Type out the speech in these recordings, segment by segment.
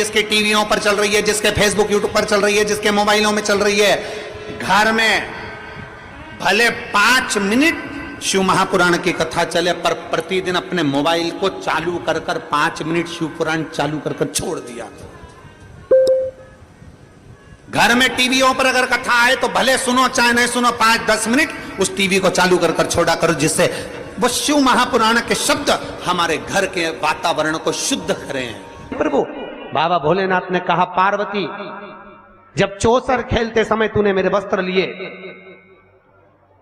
जिसके टीवियों पर चल रही है, जिसके फेसबुक यूट्यूब पर चल रही है, जिसके मोबाइलों में चल रही है, घर में भले 5 मिनट शिव महापुराण की कथा चले, पर प्रतिदिन अपने मोबाइल को चालू कर 5 मिनट शिव पुराण चालू कर छोड़ दिया। घर में टीवियों पर अगर कथा आए तो भले सुनो चाहे नहीं सुनो, 5-10 मिनट उस टीवी को चालू कर छोड़ा करो, जिससे वो शिव महापुराण के शब्द हमारे घर के वातावरण को शुद्ध करें। प्रभु बाबा भोलेनाथ ने कहा, पार्वती जब चौसर खेलते समय तूने मेरे वस्त्र लिए,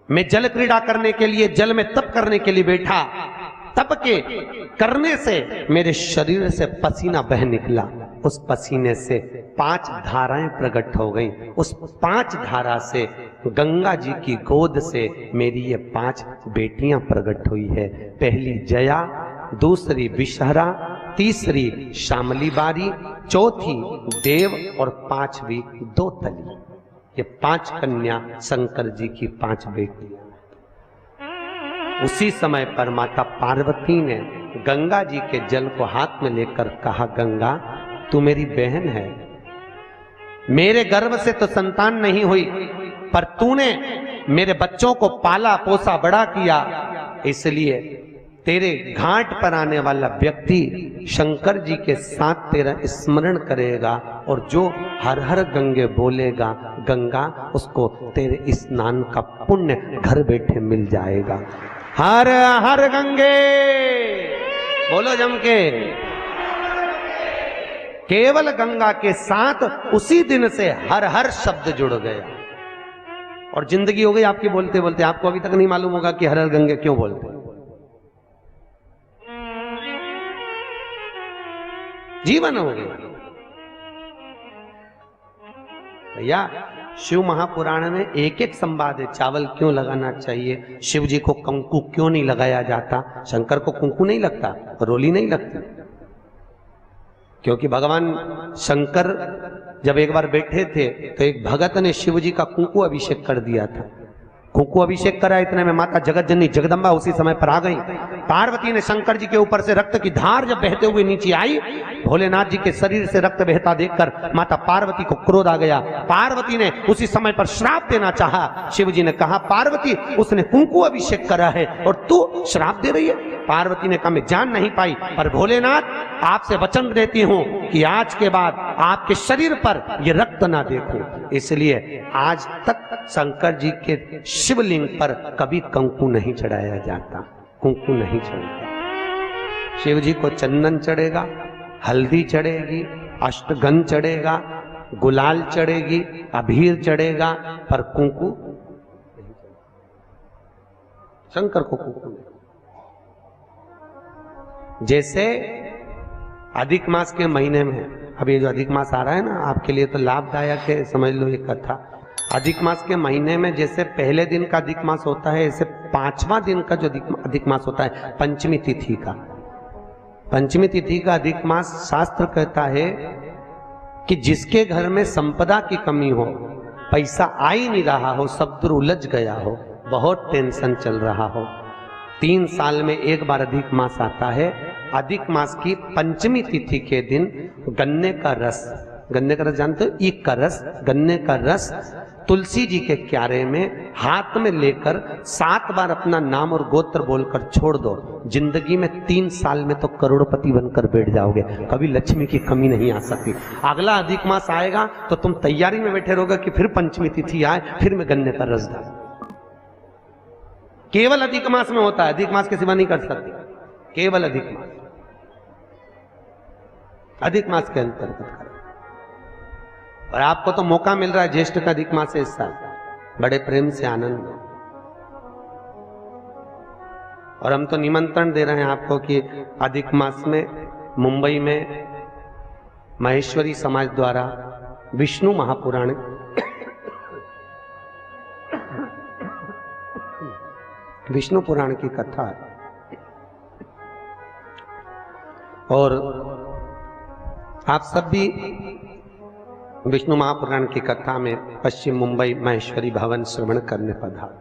मैं जल क्रीड़ा करने के लिए, जल में तप करने के लिए बैठा, तप के करने से मेरे शरीर से पसीना बह निकला, उस पसीने से 5 धाराएं प्रकट हो गईं। उस 5 धारा से गंगा जी की गोद से मेरी ये 5 बेटियां प्रकट हुई है। पहली जया, दूसरी विषहरा, तीसरी शामली बारी, चौथी देव और 5वीं दोतली। ये 5 कन्या शंकर जी की 5 बेटियां। उसी समय पर माता पार्वती ने गंगा जी के जल को हाथ में लेकर कहा, गंगा तू मेरी बहन है, मेरे गर्भ से तो संतान नहीं हुई, पर तूने मेरे बच्चों को पाला पोसा बड़ा किया, इसलिए तेरे घाट पर आने वाला व्यक्ति शंकर जी के साथ तेरा स्मरण करेगा, और जो हर हर गंगे बोलेगा, गंगा उसको तेरे स्नान का पुण्य घर बैठे मिल जाएगा। हर हर गंगे बोलो जम के। केवल गंगा के साथ उसी दिन से हर हर शब्द जुड़ गया और जिंदगी हो गई आपकी बोलते बोलते। आपको अभी तक नहीं मालूम होगा कि हर हर गंगे क्यों बोलते। जीवन हो गया भैया। शिव महापुराण में एक एक संवाद है। चावल क्यों लगाना चाहिए, शिव जी को कंकु क्यों नहीं लगाया जाता। शंकर को कुंकू नहीं लगता, रोली नहीं लगती, क्योंकि भगवान शंकर जब एक बार बैठे थे तो एक भगत ने शिव जी का कुंकू अभिषेक कर दिया था। कुंकू अभिषेक करा, इतने में माता जगत जननी जगदम्बा उसी समय पर आ गई। पार्वती ने शंकर जी के ऊपर से रक्त की धार जब बहते हुए नीचे आई, भोलेनाथ जी के शरीर से रक्त बहता देखकर माता पार्वती को क्रोध आ गया। पार्वती ने उसी समय पर श्राप देना चाहा। शिव जी ने कहा, पार्वती उसने कुंकू अभिषेक करा है और तू श्राप दे रही है। पार्वती ने कहा, मैं जान नहीं पाई, पर भोलेनाथ आपसे वचन देती हूं कि आज के बाद आपके शरीर पर यह रक्त ना देखूं। इसलिए आज तक शंकर जी के शिवलिंग पर कभी कंकु नहीं चढ़ाया जाता, कुंकू नहीं चढ़ता। शिव जी को चंदन चढ़ेगा, हल्दी चढ़ेगी, अष्टगंध चढ़ेगा, गुलाल चढ़ेगी, अबीर चढ़ेगा, पर कुंकू शंकर को कुंकू नहीं। जैसे अधिक मास के महीने में, अब ये जो अधिक मास आ रहा है ना, आपके लिए तो लाभदायक है, समझ लो ये कथा। अधिक मास के महीने में जैसे पहले दिन का अधिक मास होता है, ऐसे 5वां दिन का जो अधिक मास होता है, पंचमी तिथि का, पंचमी तिथि का अधिक मास, शास्त्र कहता है कि जिसके घर में संपदा की कमी हो, पैसा आ ही नहीं रहा हो, सब दूर उलझ गया हो, बहुत टेंशन चल रहा हो, 3 साल में एक बार अधिक मास आता है। अधिक मास की पंचमी तिथि के दिन गन्ने का रस, गन्ने का रस जानते हो, ईख का रस, गन्ने का रस तुलसी जी के क्यारे में हाथ में लेकर 7 बार अपना नाम और गोत्र बोलकर छोड़ दो। जिंदगी में 3 साल में तो करोड़पति बनकर बैठ जाओगे, कभी लक्ष्मी की कमी नहीं आ सकती। अगला अधिक मास आएगा तो तुम तैयारी में बैठे रहोगे कि फिर पंचमी तिथि आए, फिर मैं गन्ने का रस डाल। केवल अधिक मास में होता है, अधिक मास के सिवा नहीं कर सकती, केवल अधिक मास, अधिक मास के अंतर्गत करें। और आपको तो मौका मिल रहा है ज्येष्ठ का अधिक मास है इस साल, बड़े प्रेम से आनंद लो। और हम तो निमंत्रण दे रहे हैं आपको कि अधिक मास में मुंबई में महेश्वरी समाज द्वारा विष्णु महापुराण विष्णु पुराण की कथा है, और आप सब भी विष्णु महापुराण की कथा में पश्चिम मुंबई महेश्वरी भवन श्रवण करने पधार।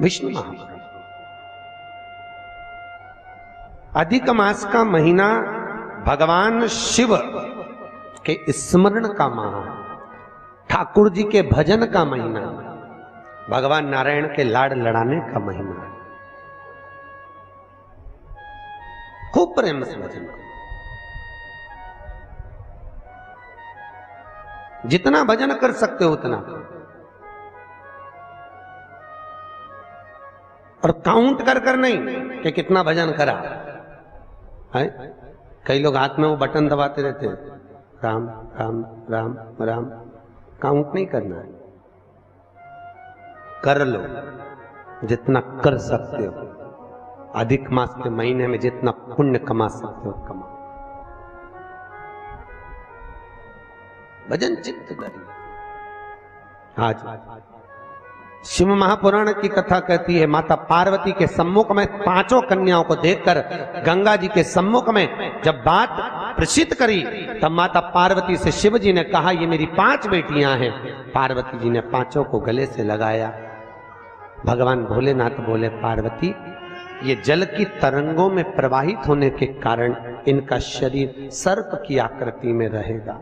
विष्णु महापुराण अधिक मास का महीना भगवान शिव के स्मरण का माह, ठाकुर जी के भजन का महीना, भगवान नारायण के लाड़ लड़ाने का महीना। खूब प्रेम से भजन करो, जितना भजन कर सकते हो उतना, और काउंट कर कर नहीं कि कितना भजन करा है। कई लोग हाथ में वो बटन दबाते रहते हैं, राम राम राम राम, काउंट नहीं करना है, कर लो जितना कर सकते हो। अधिक मास के महीने में जितना पुण्य कमा सकते हो कमाओ। भजन चित्त करिए। आज शिव महापुराण की कथा कहती है, माता पार्वती के सम्मुख में पांचों कन्याओं को देखकर गंगा जी के सम्मुख में जब बात प्रसिद्ध करी, तब माता पार्वती से शिव जी ने कहा, ये मेरी 5 बेटियां हैं। पार्वती जी ने पांचों को गले से लगाया। भगवान भोलेनाथ बोले, पार्वती ये जल की तरंगों में प्रवाहित होने के कारण इनका शरीर सर्प की आकृति में रहेगा।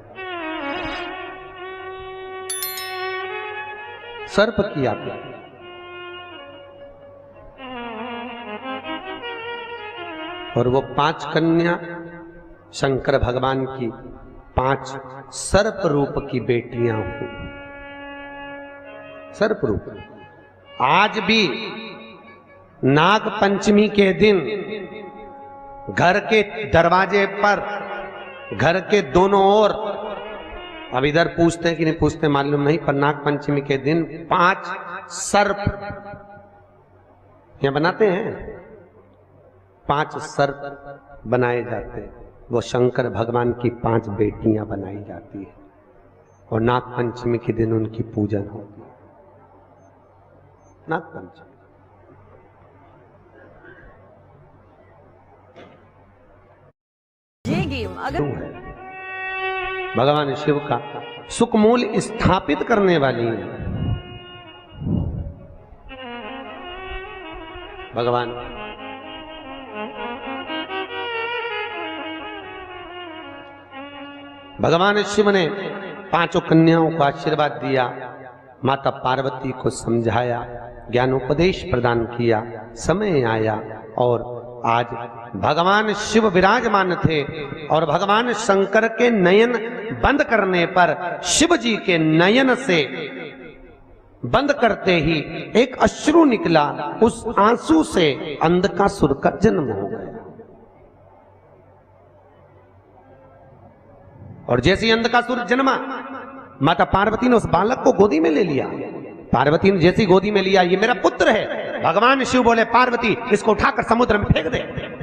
सर्प की आकृति। और वो 5 कन्या शंकर भगवान की 5 सर्प रूप की बेटियां हुई। सर्प रूप। आज भी नाग पंचमी के दिन घर के दरवाजे पर, घर के दोनों ओर, अब इधर पूछते हैं कि नहीं पूछते मालूम नहीं, पर नाग पंचमी के दिन 5 सर्प यहां बनाते हैं। 5 सर्प बनाए जाते हैं। वो शंकर भगवान की 5 बेटियां बनाई जाती है और नाग पंचमी के दिन उनकी पूजन होती है। नाग पंचमी। ये गेम अगर भगवान शिव का सुखमूल स्थापित करने वाली है। भगवान भगवान शिव ने 5 कन्याओं को आशीर्वाद दिया, माता पार्वती को समझाया, ज्ञानोपदेश प्रदान किया। समय आया और आज भगवान शिव विराजमान थे और भगवान शंकर के नयन बंद करने पर शिव जी के नयन से बंद करते ही एक अश्रु निकला। उस आंसू से अंधकासुर का जन्म हो गया। और जैसे ही अंधकासुर जन्मा, माता पार्वती ने उस बालक को गोदी में ले लिया। पार्वती ने जैसी गोदी में लिया, ये मेरा पुत्र है। भगवान शिव बोले, पार्वती इसको उठाकर समुद्र में फेंक दे।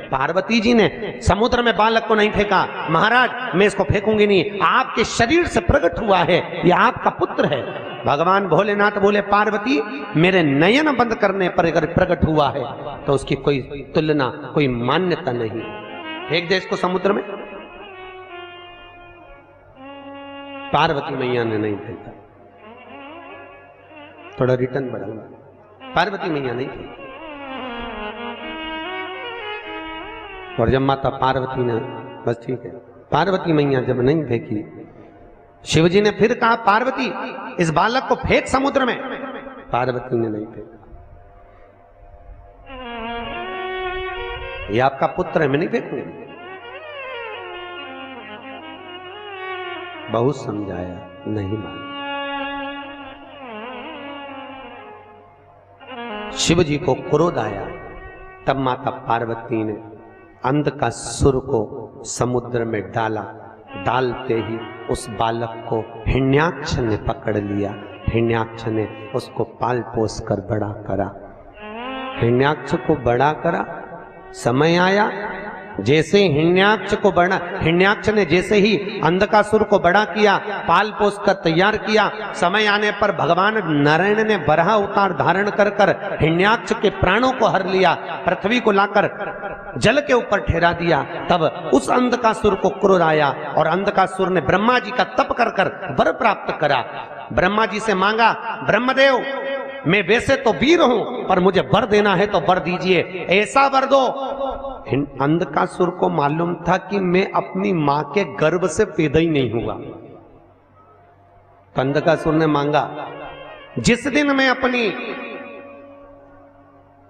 पार्वती जी ने समुद्र में बालक को नहीं फेंका। महाराज मैं इसको फेंकूंगी नहीं, आपके शरीर से प्रकट हुआ है, ये आपका पुत्र है। भगवान भोलेनाथ बोले, पार्वती मेरे नयन बंद करने पर अगर प्रकट हुआ है तो उसकी कोई तुलना, कोई मान्यता नहीं। फेंक दे इसको समुद्र में। पार्वती मैया ने नहीं फेंका। थोड़ा रिटर्न बढ़ाऊंगा। पार्वती मैया नहीं फेंकी। और जब माता पार्वती ने, बस ठीक है, पार्वती मैया जब नहीं फेंकी, शिवजी ने फिर कहा, पार्वती इस बालक को फेंक समुद्र में। पार्वती ने नहीं फेंका। ये आपका पुत्र है, मैं नहीं फेंकूंगी। बहुत समझाया, नहीं माना। शिव जी को क्रोध आया। तब माता पार्वती ने अंधकासुर को समुद्र में डाला। डालते ही उस बालक को हिरण्याक्ष ने पकड़ लिया। हिरण्याक्ष ने उसको पाल पोस कर बड़ा करा। हिरण्याक्ष को बड़ा करा। समय आया, जैसे हिरण्याक्ष ने जैसे ही अंधकासुर को बड़ा किया, पाल पोस कर तैयार किया, समय आने पर भगवान नारायण ने बराह अवतार धारण कर हिरण्याक्ष के प्राणों को हर लिया, पृथ्वी को लाकर जल के ऊपर ठहरा दिया। तब उस अंधकासुर को क्रोध आया और अंधकासुर ने ब्रह्मा जी का तप कर वर प्राप्त करा। ब्रह्मा जी से मांगा, ब्रह्मदेव मैं वैसे तो वीर हूं, पर मुझे वर देना है तो वर दीजिए। ऐसा वर दो अंधकासुर को मालूम था कि मैं अपनी मां के गर्भ से पैदा ही नहीं हुआ। तो अंधकासुर ने मांगा, जिस दिन मैं अपनी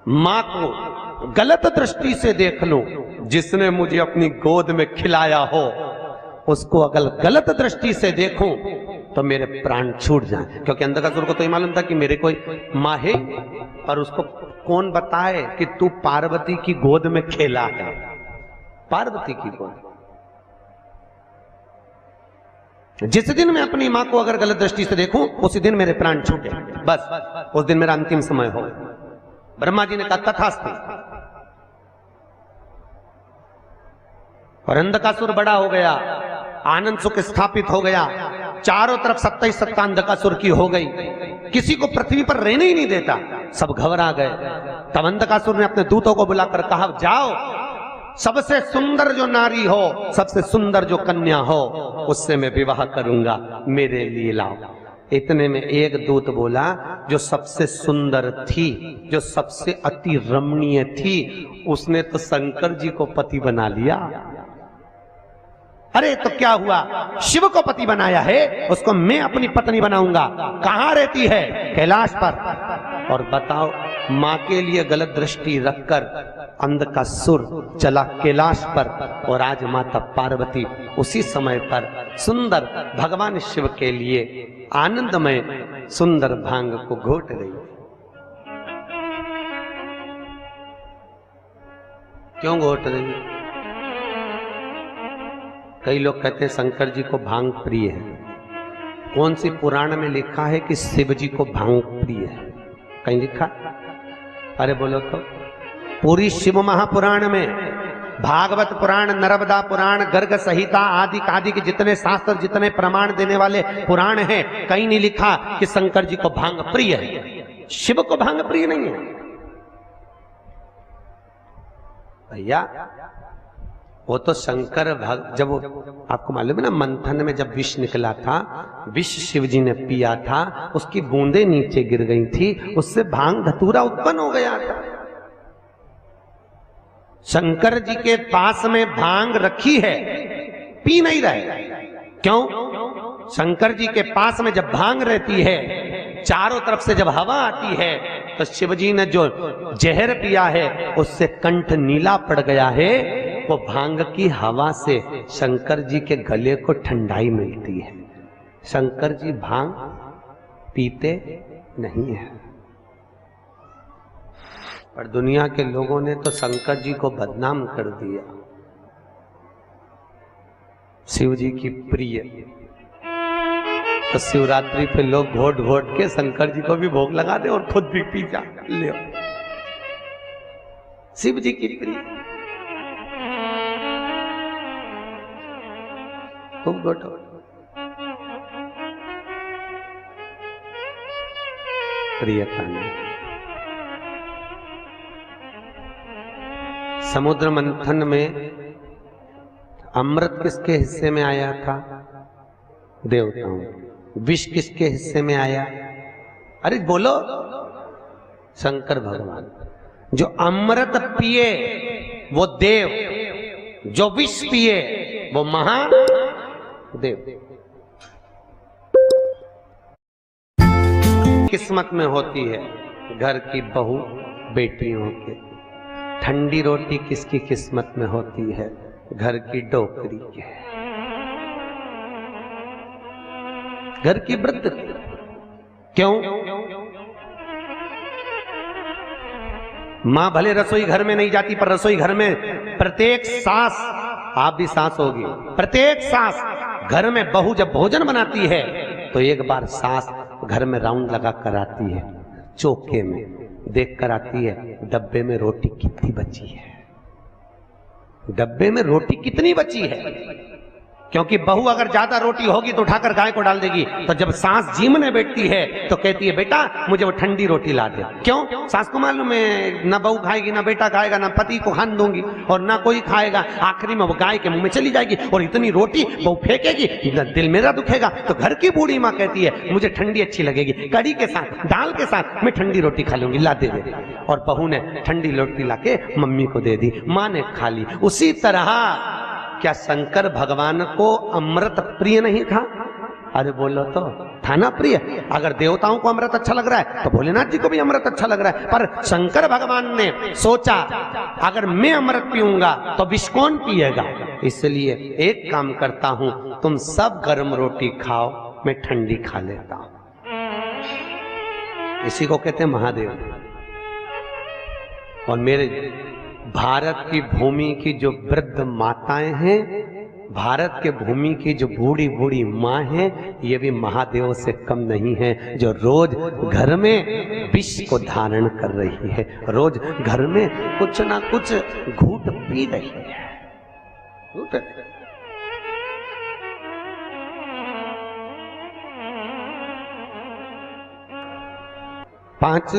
मां को गलत दृष्टि से देख लूं, जिसने मुझे अपनी गोद में खिलाया हो उसको अगर गलत दृष्टि से देखूं तो मेरे प्राण छूट जाएं। क्योंकि अंधकासुर को तो ये मालूम था कि मेरे कोई मां है, और उसको कौन बताए कि तू पार्वती की गोद में खेला है। पार्वती की गोद। जिस दिन मैं अपनी मां को अगर गलत दृष्टि से देखूं उसी दिन मेरे प्राण छूटे, बस उस दिन मेरा अंतिम समय हो। ब्रह्मा जी ने कहा तथास्तु। और अंधकासुर बड़ा हो गया, आनंद सुख स्थापित हो गया, चारों तरफ सत्ता ही सत्ता अंधकासुर की हो गई, किसी को पृथ्वी पर रहने ही नहीं देता, सब घबरा गए। तब अंधकासुर ने अपने दूतों को बुलाकर कहा, जाओ सबसे सुंदर जो नारी हो, सबसे सुंदर जो कन्या हो, उससे मैं विवाह करूंगा, मेरे लिए लाओ। इतने में एक दूत बोला, जो सबसे सुंदर थी, जो सबसे अति रमणीय थी, उसने तो शंकर जी को पति बना लिया। अरे तो क्या हुआ, शिव को पति बनाया है, उसको मैं अपनी पत्नी बनाऊंगा। कहां रहती है? कैलाश पर। और बताओ, मां के लिए गलत दृष्टि रखकर अंधकासुर चला कैलाश पर, और आज माता पार्वती उसी समय पर सुंदर भगवान शिव के लिए आनंदमय सुंदर भांग को घोट रही। क्यों घोट रही? कई लोग कहते हैं शंकर जी को भांग प्रिय है। कौन सी पुराण में लिखा है कि शिव जी को भांग प्रिय है? कहीं लिखा? अरे बोलो तो। पूरी शिव महापुराण में, भागवत पुराण, नर्मदा पुराण, गर्ग संहिता आदि आदि के जितने शास्त्र, जितने प्रमाण देने वाले पुराण हैं, कहीं नहीं लिखा कि शंकर जी को भांग प्रिय है। शिव को भांग प्रिय नहीं है भैया। वो तो शंकर जब आपको मालूम है ना, मंथन में जब विष निकला था, विष शिव जी ने पिया था, उसकी बूंदें नीचे गिर गई थी, उससे भांग धतूरा उत्पन्न हो गया था। शंकर जी के पास में भांग रखी है, पी नहीं रहे। क्यों? शंकर जी के पास में जब भांग रहती है, चारों तरफ से जब हवा आती है, तो शिव जी ने जो जहर पिया है उससे कंठ नीला पड़ गया है। वो भांग की हवा से शंकर जी के गले को ठंडाई मिलती है। शंकर जी भांग पीते नहीं है, पर दुनिया के लोगों ने तो शंकर जी को बदनाम कर दिया। शिव जी की प्रिय, तो शिवरात्रि पे लोग घोट घोट के शंकर जी को भी भोग लगा दे और खुद भी पी जा ले। शिव जी की प्रिय, खूब घोटो। प्रियता ने समुद्र मंथन में अमृत किसके हिस्से में आया था? देवताओं। विष किसके हिस्से में आया? अरे बोलो, शंकर भगवान। जो अमृत पिए वो देव, जो विष पिए वो महादेव। किस्मत में होती है घर की बहू बेटियों के। ठंडी रोटी किसकी किस्मत में होती है? घर की डोकरी के, घर की वृद्ध। क्यों? मां भले रसोई घर में नहीं जाती, पर रसोई घर में प्रत्येक सांस, आप भी सांस होगी, प्रत्येक सांस घर में बहू जब भोजन बनाती है तो एक बार सांस घर में राउंड लगा कर आती है, चौके में देख कर आती है डब्बे में रोटी कितनी बची है, डब्बे में रोटी कितनी बची है। क्योंकि बहू अगर ज्यादा रोटी होगी तो उठाकर गाय को डाल देगी। तो जब सास जीमने बैठती है तो कहती है बेटा मुझे वो ठंडी रोटी ला दे। क्यों? सास को मालूम है ना बहू खाएगी, ना बेटा खाएगा, ना पति को खान दूंगी और ना कोई खाएगा। आखिरी में वो गाय के मुंह में चली जाएगी और इतनी रोटी बहू फेंकेगी, दिल मेरा दुखेगा। तो घर की बूढ़ी माँ कहती है मुझे ठंडी अच्छी लगेगी, कड़ी के साथ, दाल के साथ मैं ठंडी रोटी खा लूंगी, ला दे दे। और बहू ने ठंडी रोटी लाके मम्मी को दे दी, माँ ने खा ली। उसी तरह क्या शंकर भगवान को अमृत प्रिय नहीं था? अरे बोलो तो, था ना प्रिय। अगर देवताओं को अमृत अच्छा लग रहा है तो भोलेनाथ जी को भी अमृत अच्छा लग रहा है। पर शंकर भगवान ने सोचा अगर मैं अमृत पीऊंगा तो विष कौन पिएगा? इसलिए एक काम करता हूं, तुम सब गर्म रोटी खाओ, मैं ठंडी खा लेता हूं। इसी को कहते हैं महादेव। और मेरे भारत की भूमि की जो वृद्ध माताएं हैं, भारत के भूमि की जो बूढ़ी बूढ़ी माँ हैं, ये भी महादेव से कम नहीं है, जो रोज घर में विष को धारण कर रही है, रोज घर में कुछ ना कुछ घूंट पी रही है। पांच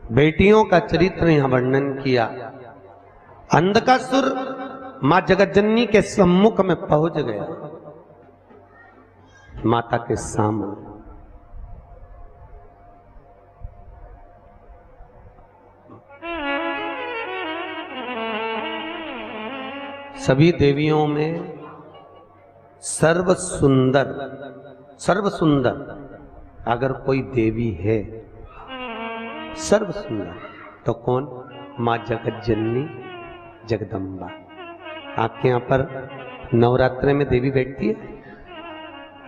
बेटियों का चरित्र यहां वर्णन किया। अंधकासुर मां जगतजननी के सम्मुख में पहुंच गया, माता के सामने। सभी देवियों में सर्व सुंदर अगर कोई देवी है, सर्व सुंदर, तो कौन? मां जगतजननी जगदम्बा। आपके यहां पर नवरात्रि में देवी बैठती है।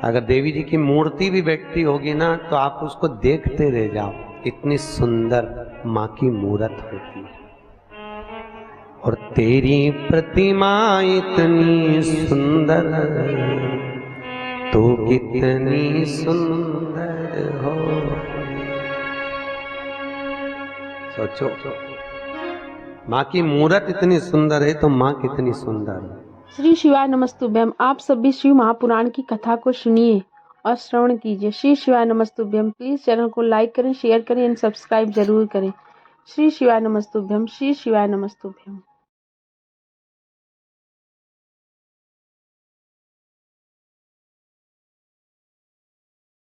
अगर देवी जी की मूर्ति भी बैठती होगी ना तो आप उसको देखते रह जाओ, इतनी सुंदर मां की मूर्त होती है। और तेरी प्रतिमा इतनी सुंदर, तू कितनी सुंदर हो। सोचो, माँ की मूर्त इतनी सुंदर है तो माँ कितनी सुंदर है। श्री शिवाय नमस्तुभ्यम। आप सभी शिव महापुराण की कथा को सुनिए और श्रवण कीजिए। श्री शिवाय नमस्तुभ्यम। प्लीज चैनल को लाइक करें, शेयर करें एंड सब्सक्राइब जरूर करें। श्री शिवाय नमस्तुभ्यम। श्री शिवाय नमस्तुभ्यम।